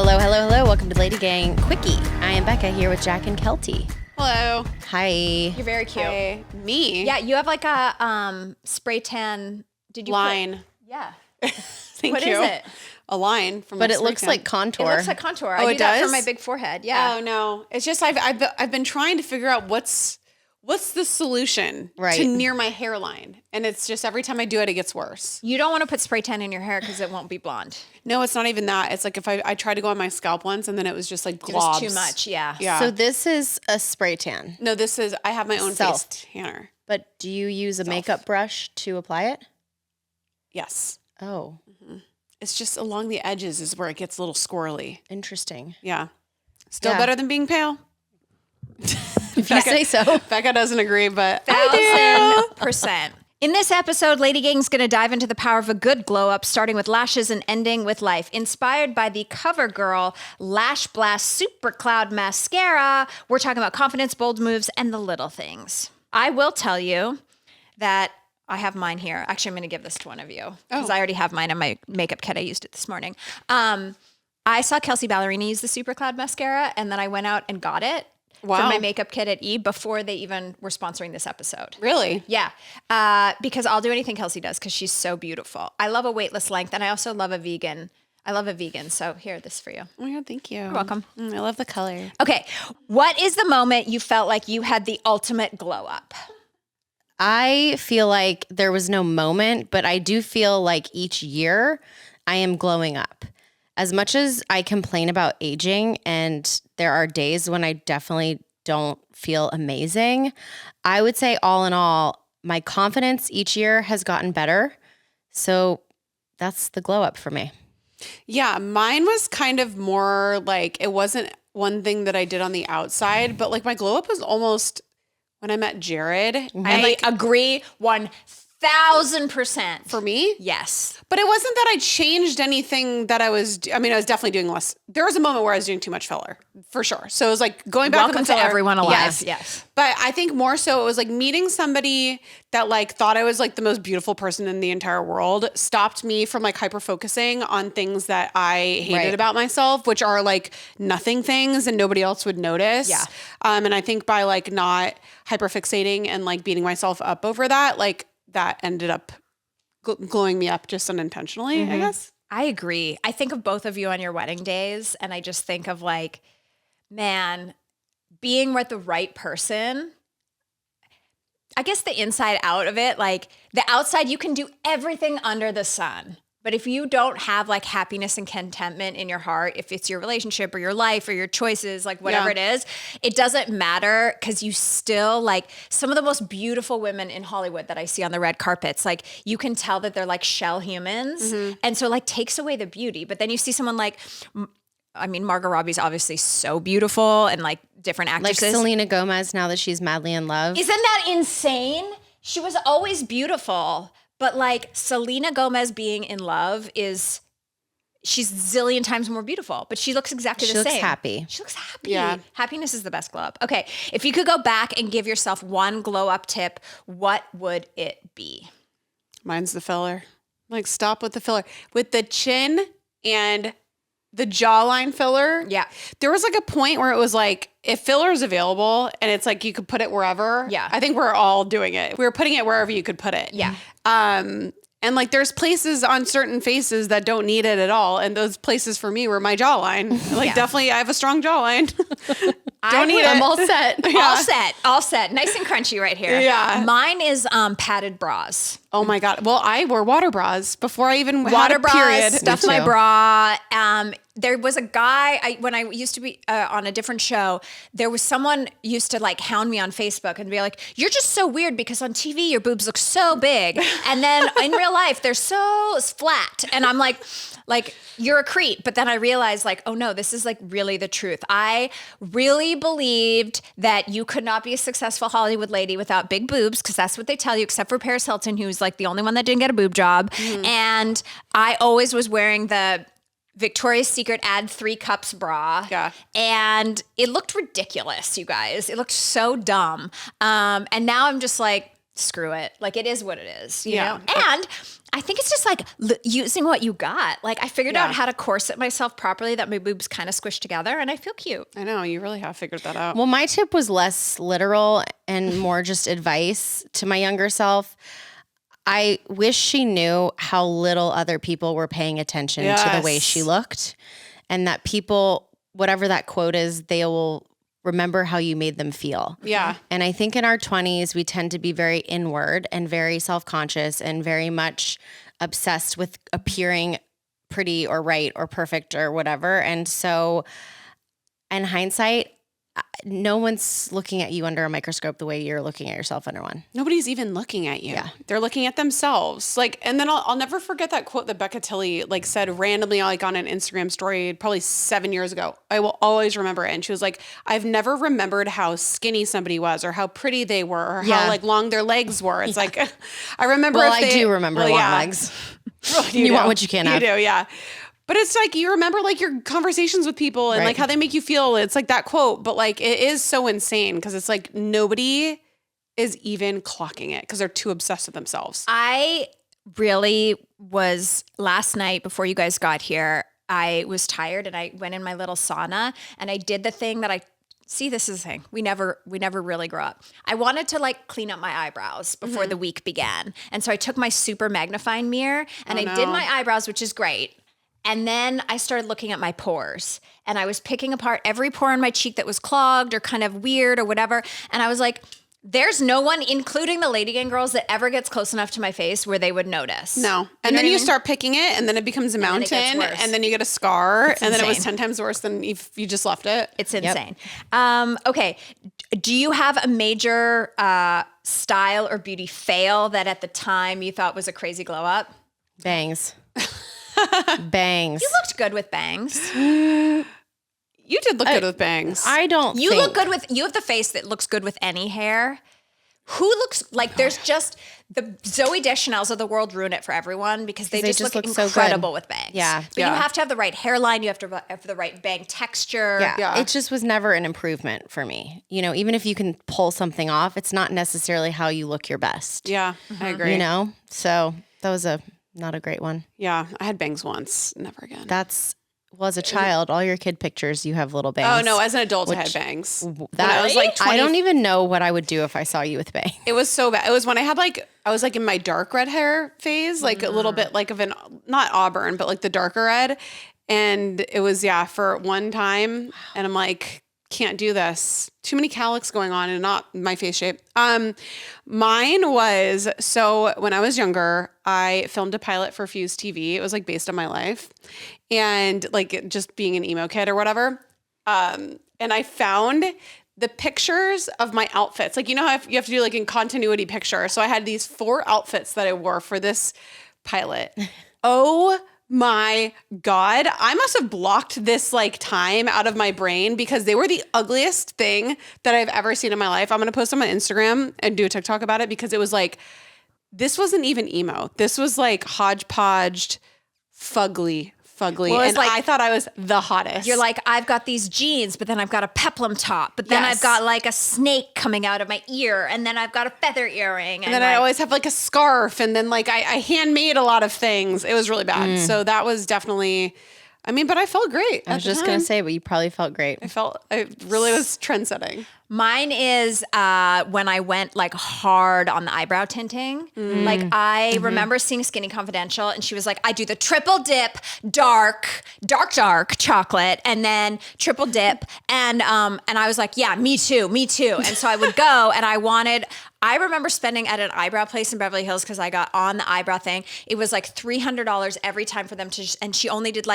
Hello, hello, hello. Welcome to Lady Gang Quickie. I am Becca here with Jack and Kelty. Hello. Hi. You're very cute. Hi. Me? Yeah, you have like a spray tan. Did you line. Yeah. Thank What you. is it? A line from. But my it looks spray like tan. contour. It looks like contour. Oh, I it do that for does? my big forehead. Yeah. Oh no! It's just I've been trying to figure out what's the solution Right. to near my hairline, and it's just every time I do it, it gets worse. You don't want to put spray tan in your hair because it won't be blonde. No, it's not even that. It's like if I tried to go on my scalp once, and then it was just like It was globs. too much. Yeah. Yeah. So this is a spray tan. No, this is I have my own Self. face tanner. But do you use a makeup brush to apply it? Yes. Oh, It's just along the edges is where it gets a little squirrely. interesting. Yeah. Still Yeah. better than being pale. If you say so. Becca doesn't agree, but I 1,000%. In this episode, Lady Gang's going to dive into the power of a good glow up, starting with lashes and ending with life. Inspired by the CoverGirl Lash Blast Super Cloud Mascara, we're talking about confidence, bold moves, and the little things. I will tell you that I have mine here. Actually, I'm going to give this to one of you because I already have mine in my makeup kit. I used it this morning. I saw Kelsey Ballerini use the Super Cloud Mascara, and then I went out and got it for Wow. my makeup kit at E before they even were sponsoring this episode. Really? Yeah, because I'll do anything Kelsey does because she's so beautiful. I love a weightless length, and I also love a vegan. I love a vegan, so here, this for you. Oh my God, thank you. You're welcome. I love the color. Okay, what is the moment you felt like you had the ultimate glow up? I feel like there was no moment, but I do feel like each year I am glowing up. As much as I complain about aging, and there are days when I definitely don't feel amazing, I would say all in all, my confidence each year has gotten better. So that's the glow up for me. Yeah, mine was kind of more like it wasn't one thing that I did on the outside, but like my glow up was almost when I met Jared. And I like agree 1,000%. for me, Yes. but it wasn't that I changed anything that I was definitely doing less. There was a moment where I was doing too much filler, for sure. So it was like going back Welcome to the to filler. everyone alive. Yes. Yes. But I think more so it was like meeting somebody that like thought I was like the most beautiful person in the entire world stopped me from like hyper focusing on things that I hated Right. about myself, which are like nothing things and nobody else would notice. Yeah. And I think by like not hyper fixating and like beating myself up over that, like that ended up glowing me up just unintentionally, I guess. I agree. I think of both of you on your wedding days, and I just think of like, man, being with the right person. I guess the inside out of it, like the outside, you can do everything under the sun. But if you don't have like happiness and contentment in your heart, if it's your relationship or your life or your choices, like whatever it is, it doesn't matter because you still like some of the most beautiful women in Hollywood that I see on the red carpets, like you can tell that they're like shell humans. And so like takes away the beauty. But then you see someone like, I mean, Margot Robbie's obviously so beautiful and like different Like actresses. Selena Gomez, now that she's madly in love. Isn't that insane? She was always beautiful, but like Selena Gomez being in love she's zillion times more beautiful, but she looks exactly She the looks same. happy. She looks happy. Yeah. Happiness is the best glow up. Okay. If you could go back and give yourself one glow up tip, what would it be? Mine's the filler. Like stop with the filler. With the chin and the jawline filler. Yeah. There was like a point where it was like, if filler is available and it's like you could put it wherever. Yeah. I think we're all doing it. We were putting it wherever you could put it. Yeah. And like there's places on certain faces that don't need it at all. And those places for me were my jawline. Like Yeah. definitely I have a strong jawline. Don't need it. I'm all set. All set. Nice and crunchy right here. Yeah. Mine is padded bras. Oh my God. Well, I wore water bras before I even had Water a bras, period. stuff Me my too. bra. There was a guy when I used to be on a different show. There was someone used to like hound me on Facebook and be like, "You're just so weird because on TV your boobs look so big, and then in real life they're so flat." And I'm like you're a creep. But then I realized like, oh no, this is like really the truth. I really believed that you could not be a successful Hollywood lady without big boobs because that's what they tell you, except for Paris Hilton, who's like the only one that didn't get a boob job. And I always was wearing the Victoria's Secret Add 3 Cups bra. Yeah. And it looked ridiculous, you guys. It looked so dumb. And now I'm just like, screw it. Like, it is what it is, you Yeah. know? And I think it's just like using what you got. Like, I figured out how to corset myself properly that my boobs kind of squish together and I feel cute. I know, you really have figured that out. Well, my tip was less literal and more just advice to my younger self. I wish she knew how little other people were paying attention to the way she looked, and that people, whatever that quote is, they will remember how you made them feel. Yeah. And I think in our 20s, we tend to be very inward and very self-conscious and very much obsessed with appearing pretty or right or perfect or whatever. And so in hindsight, no one's looking at you under a microscope the way you're looking at yourself under one. Nobody's even looking at you. Yeah. They're looking at themselves. Like, and then I'll never forget that quote that Becca Tilley like said randomly, like on an Instagram story, probably 7 years ago. I will always remember it. And she was like, I've never remembered how skinny somebody was or how pretty they were or how like long their legs were. It's like, I remember. Well, if I do remember long legs. You want what you can't have. You do, yeah. But it's like, you remember like your conversations with people and like how they make you feel. It's like that quote, but like it is so insane because it's like nobody is even clocking it because they're too obsessed with themselves. I really was last night before you guys got here. I was tired and I went in my little sauna and I did the thing that this is the thing. We never really grow up. I wanted to like clean up my eyebrows before the week began. And so I took my super magnifying mirror and I did my eyebrows, which is great. And then I started looking at my pores and I was picking apart every pore on my cheek that was clogged or kind of weird or whatever. And I was like, there's no one, including the Lady Gang girls, that ever gets close enough to my face where they would notice. No. And then you start picking it and then it becomes a mountain and then you get a scar and then it was 10 times worse than if you just left it. It's insane. Okay. Do you have a major style or beauty fail that at the time you thought was a crazy glow up? Bangs. Bangs. You looked good with bangs. You did look good with bangs. I don't You look good with, you have the face that looks good with any hair. Who looks like there's just the Zooey Deschanel's of the world ruin it for everyone because they just look incredible with bangs. Yeah. But you have to have the right hairline. You have to have the right bang texture. Yeah. It just was never an improvement for me. You know, even if you can pull something off, it's not necessarily how you look your best. Yeah, I agree. You know? So that was not a great one. Yeah, I had bangs once, never again. Well, as a child, all your kid pictures, you have little bangs. Oh, no, as an adult, I had bangs. That I was like 20. I don't even know what I would do if I saw you with bangs. It was so bad. It was when I had I was like in my dark red hair phase, like a little bit like of an, not auburn, but like the darker red. And it was, for one time. And I'm like, can't do this. Too many cowlicks going on and not my face shape. Mine was, so when I was younger, I filmed a pilot for Fuse TV. It was like based on my life and like just being an emo kid or whatever. And I found the pictures of my outfits. Like, you know how you have to do like in continuity picture. So I had these 4 outfits that I wore for this pilot. Oh my God. I must have blocked this like time out of my brain because they were the ugliest thing that I've ever seen in my life. I'm going to post on my Instagram and do a TikTok about it because it was like, this wasn't even emo. This was like hodgepodged, fugly. Well, and like, I thought I was the hottest. You're like, I've got these jeans, but then I've got a peplum top, but then I've got like a snake coming out of my ear, and then I've got a feather earring. And then I always have like a scarf, and then like I handmade a lot of things. It was really bad. So that was definitely, but I felt great. I was just going to say, but you probably felt great. I really was trend-setting. Mine is when I went like hard on the eyebrow tinting. Like I remember seeing Skinny Confidential and she was like, I do the triple dip, dark chocolate and then triple dip. And I was like, yeah, me too. And so I would go and I remember spending at an eyebrow place in Beverly Hills because I got on the eyebrow thing. It was like $300 every time for them to, and she only did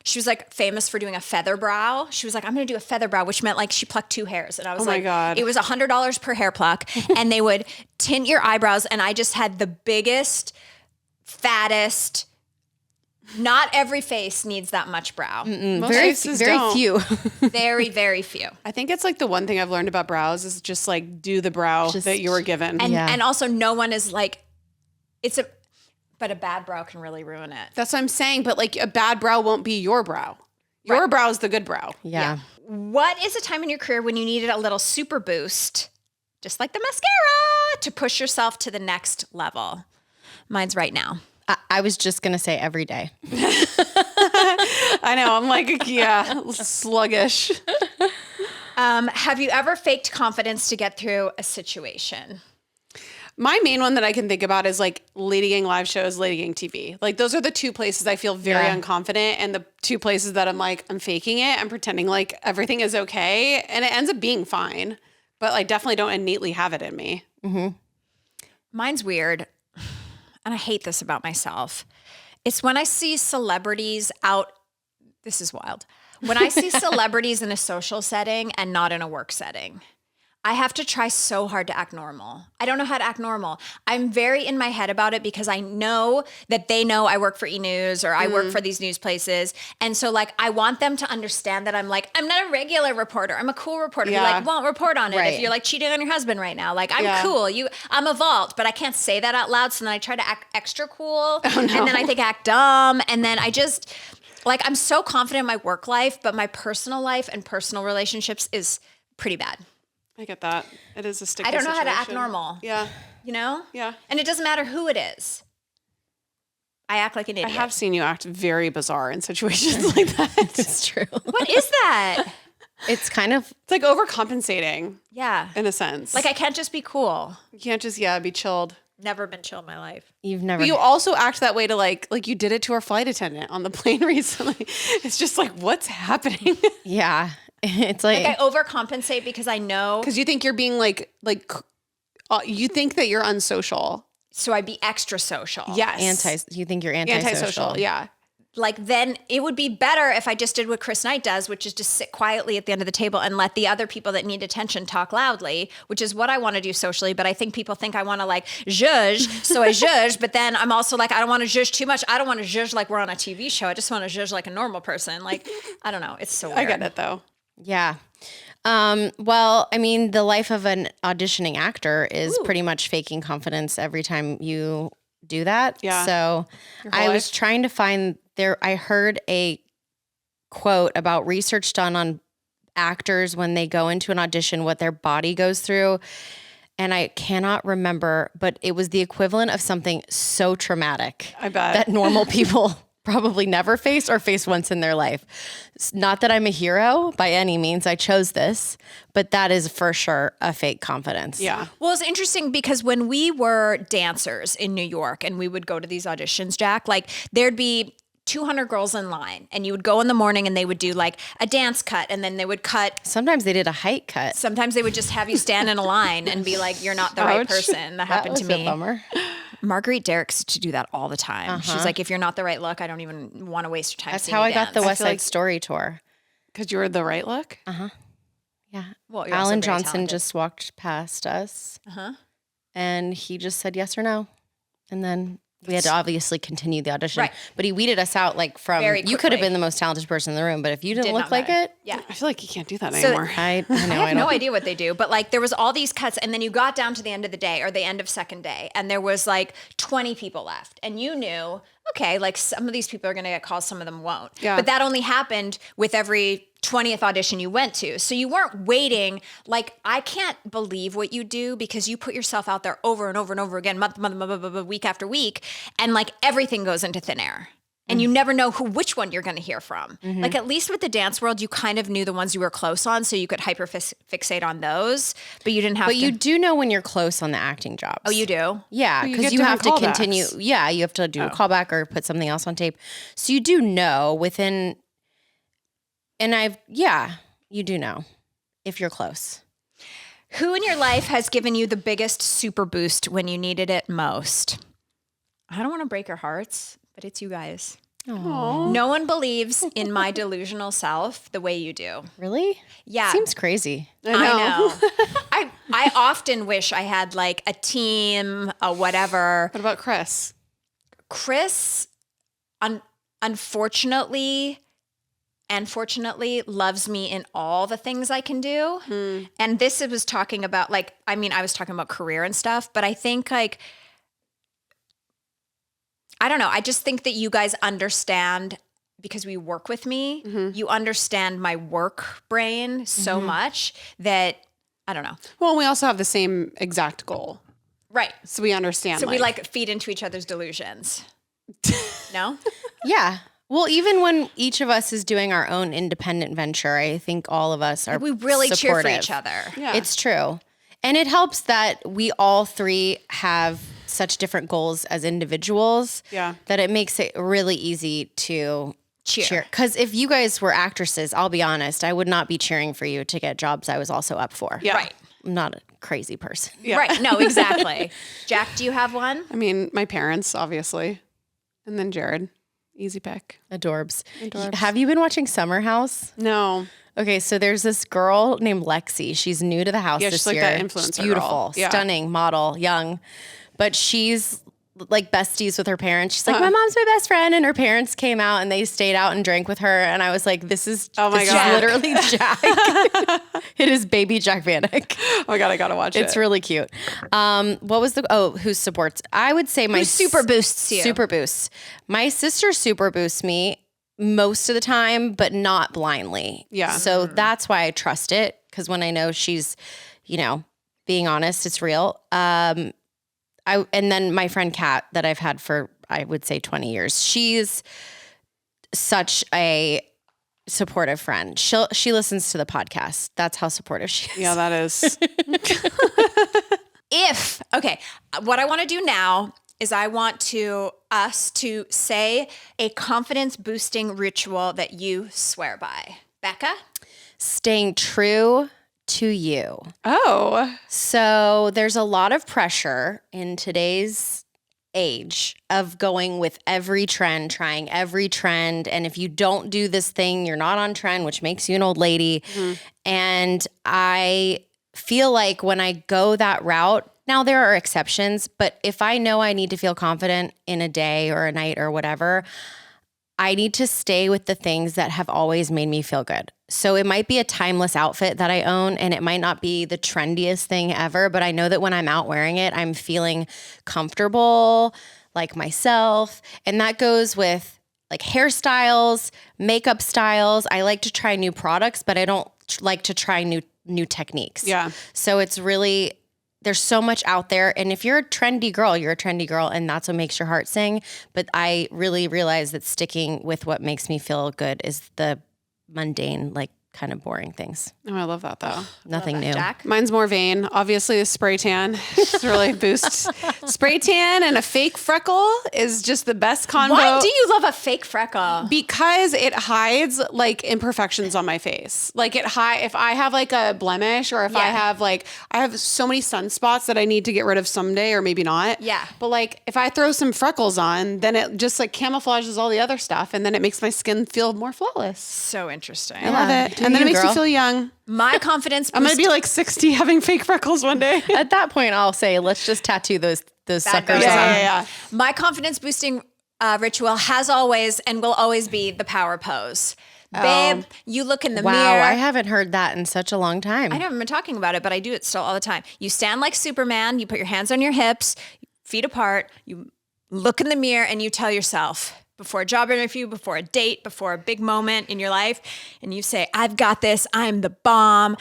she was like famous for doing a feather brow. She was like, I'm going to do a feather brow, which meant like she plucked 2 hairs. And I was like, God. It was $100 per hair pluck and they would tint your eyebrows. And I just had the biggest, fattest, not every face needs that much brow. Very few. Very, very few. I think it's like the one thing I've learned about brows is just like do the brow that you were given. And also no one is like, but a bad brow can really ruin it. That's what I'm saying. But like a bad brow won't be your brow. Your brow is the good brow. Yeah. What is a time in your career when you needed a little super boost just like the mascara, to push yourself to the next level. Mine's right now. I was just going to say every day. I know. I'm like, yeah, sluggish. Have you ever faked confidence to get through a situation? My main one that I can think about is like leading live shows, leading TV. Like those are the two places I feel very unconfident, and the two places that I'm like, I'm faking it. I'm pretending like everything is okay. And it ends up being fine, but I definitely don't innately have it in me. Mm-hmm. Mine's weird. And I hate this about myself. It's when I see celebrities out. This is wild. When I see celebrities in a social setting and not in a work setting, I have to try so hard to act normal. I don't know how to act normal. I'm very in my head about it because I know that they know I work for E! News or I work for these news places. And so like, I want them to understand that I'm like, I'm not a regular reporter. I'm a cool reporter who like won't report on it if you're like cheating on your husband right now. Like I'm cool. I'm a vault, but I can't say that out loud. So then I try to act extra cool. And then I think act dumb. And then I just like, I'm so confident in my work life, but my personal life and personal relationships is pretty bad. I get that. It is a sticky I don't know situation. how to act normal. Yeah. You know? Yeah. And it doesn't matter who it is. I act like an idiot. I have seen you act very bizarre in situations like that. It's true. What is that? It's kind of, It's like overcompensating Yeah. in a sense. Like I can't just be cool. You can't just, be chilled. Never been chill in my life. you've never. But you also act that way to like you did it to our flight attendant on the plane recently. It's just like, what's happening? Yeah. It's like Like I overcompensate because I know. Because you think you're being you think that you're unsocial. So I'd be extra social. Yes. you think you're antisocial. Antisocial. Yeah. Like then it would be better if I just did what Chris Knight does, which is just sit quietly at the end of the table and let the other people that need attention talk loudly, which is what I want to do socially. But I think people think I want to like zhuzh. So I zhuzh, but then I'm also like, I don't want to zhuzh too much. I don't want to zhuzh like we're on a TV show. I just want to zhuzh like a normal person. Like, I don't know. It's so weird. I get it though. Yeah. Well, I mean, the life of an auditioning actor is pretty much faking confidence every time you do that. Yeah. So I was trying to find I heard a quote about research done on actors when they go into an audition, what their body goes through. And I cannot remember, but it was the equivalent of something so traumatic. I bet. That normal people probably never face or face once in their life. Not that I'm a hero by any means. I chose this, but that is for sure a fake confidence. Yeah. Well, it's interesting because when we were dancers in New York and we would go to these auditions, Jack, like there'd be 200 girls in line and you would go in the morning and they would do like a dance cut and then they would cut. Sometimes they did a height cut. Sometimes they would just have you stand in a line and be like, you're not the right person. That happened to me. A bummer. Marguerite Derricks used to do that all the time. She's like, if you're not the right look, I don't even want to waste your time. That's how I got the West Side Story tour. Because you were the right look? Yeah. Well, you're also Alan very Johnson talented. just walked past us and he just said yes or no. And then we had to obviously continue the audition. Right. But he weeded us out like from, Very you could have quickly. been the most talented person in the room, but if you didn't Did look not like matter. it, Yeah. I feel like you can't do that So- anymore. I know. I have don't. no idea what they do, but like there was all these cuts and then you got down to the end of the day or the end of second day and there was like 20 people left and you knew, okay, like some of these people are going to get calls, some of them won't. Yeah. But that only happened with every 20th audition you went to. So you weren't waiting. Like, I can't believe what you do because you put yourself out there over and over and over again, month, week after week. And like everything goes into thin air. And you never know which one you're going to hear from. Like at least with the dance world, you kind of knew the ones you were close on, so you could hyper fixate on those. But you didn't have. But to. you do know when you're close on the acting jobs. Oh, you do. Yeah, you because get you have to different continue. callbacks. Yeah, you have to do a callback or put something else on tape. So you do know within. And you do know if you're close. Who in your life has given you the biggest super boost when you needed it most? I don't want to break your hearts, but it's you guys. Aww. No one believes in my delusional self the way you do. Really? Yeah. Seems crazy. I know. I often wish I had like a team, a whatever. What about Chris? Chris, unfortunately and fortunately, loves me in all the things I can do. And this was talking about like, I mean, I was talking about career and stuff, but I think like, I don't know. I just think that you guys understand because we work with me, you understand my work brain so much that I don't know. Well, we also have the same exact goal. Right. So we understand. So we like feed into each other's delusions. No? Yeah. Well, even when each of us is doing our own independent venture, I think all of us are We really cheer for supportive. each other. Yeah. It's true. And it helps that we all three have such different goals as individuals that it makes it really easy to cheer. Because if you guys were actresses, I'll be honest, I would not be cheering for you to get jobs I was also up for. Yeah. Right. I'm not a crazy person. Yeah. Right. No, exactly. Jack, do you have one? I mean, my parents, obviously. And then Jared. Easy pick. Adorbs. Adorbs. Have you been watching Summer House? No. Okay, so there's this girl named Lexi. She's new to the house Yeah, this she's like year. that influencer She's beautiful, girl. Yeah. stunning model, young. But she's like besties with her parents. She's like, my mom's my best friend. And her parents came out and they stayed out and drank with her. And I was like, this is literally Jack. It is baby Jack Vanek. Oh my God, I gotta watch it. It's really cute. What was who supports? I would say my super boosts you? Super boosts. My sister super boosts me most of the time, but not blindly. Yeah. So that's why I trust it. Because when I know she's, being honest, it's real. And then my friend Kat that I've had for, I would say 20 years. She's such a supportive friend. She listens to the podcast. That's how supportive she is. Yeah, that is. What I want to do now is I want us to say a confidence boosting ritual that you swear by. Becca? Staying true to you. Oh. So there's a lot of pressure in today's age of going with every trend, trying every trend. And if you don't do this thing, you're not on trend, which makes you an old lady. Mm-hmm. And I feel like when I go that route, now there are exceptions, but if I know I need to feel confident in a day or a night or whatever, I need to stay with the things that have always made me feel good. So it might be a timeless outfit that I own and it might not be the trendiest thing ever, but I know that when I'm out wearing it, I'm feeling comfortable, like myself. And that goes with like hairstyles, makeup styles. I like to try new products, but I don't like to try new techniques. Yeah. So it's really, there's so much out there. And if you're a trendy girl, you're a trendy girl and that's what makes your heart sing. But I really realize that sticking with what makes me feel good is the mundane, like kind of boring things. Oh, I love that though. Nothing new. Jack? Mine's more vain. Obviously, a spray tan just really boosts. Spray tan and a fake freckle is just the best combo. Why do you love a fake freckle? Because it hides like imperfections on my face. Like if I have like a blemish or if I have so many sunspots that I need to get rid of someday or maybe not. Yeah. But like if I throw some freckles on, then it just like camouflages all the other stuff and then it makes my skin feel more flawless. So interesting. I love it. And then it makes me feel young. My confidence I'm going to be like 60 having fake freckles one day. At that point, I'll say, let's just tattoo those suckers on. Yeah. My confidence boosting ritual has always and will always be the power pose. Babe, you look in the mirror. Wow, I haven't heard that in such a long time. I haven't been talking about it, but I do it still all the time. You stand like Superman. You put your hands on your hips, feet apart. You look in the mirror and you tell yourself, before a job interview, before a date, before a big moment in your life, and you say, I've got this, I'm the bomb,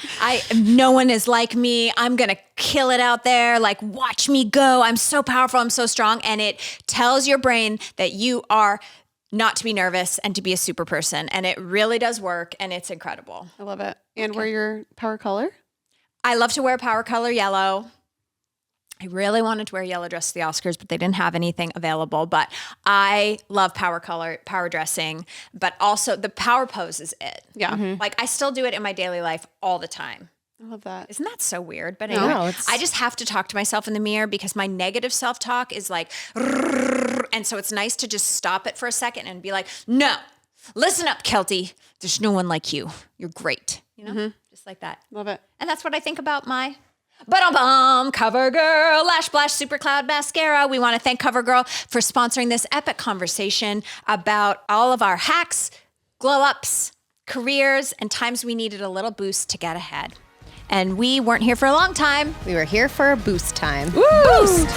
no one is like me, I'm gonna kill it out there, like watch me go, I'm so powerful, I'm so strong, and it tells your brain that you are not to be nervous and to be a super person, and it really does work, and it's incredible. I love it. And wear your power color? I love to wear power color yellow. I really wanted to wear a yellow dress to the Oscars, but they didn't have anything available. But I love power color, power dressing, but also the power pose is it. Yeah. Mm-hmm. Like I still do it in my daily life all the time. I love that. Isn't that so weird? But anyway, I just have to talk to myself in the mirror because my negative self-talk is like, and so it's nice to just stop it for a second and be like, no, listen up, Kelty. There's no one like you. You're great. You know, just like that. Love it. And that's what I think about my CoverGirl Lash Blash Super Cloud Mascara. We want to thank CoverGirl for sponsoring this epic conversation about all of our hacks, glow ups, careers, and times we needed a little boost to get ahead. And we weren't here for a long time. We were here for a boost time. Boost!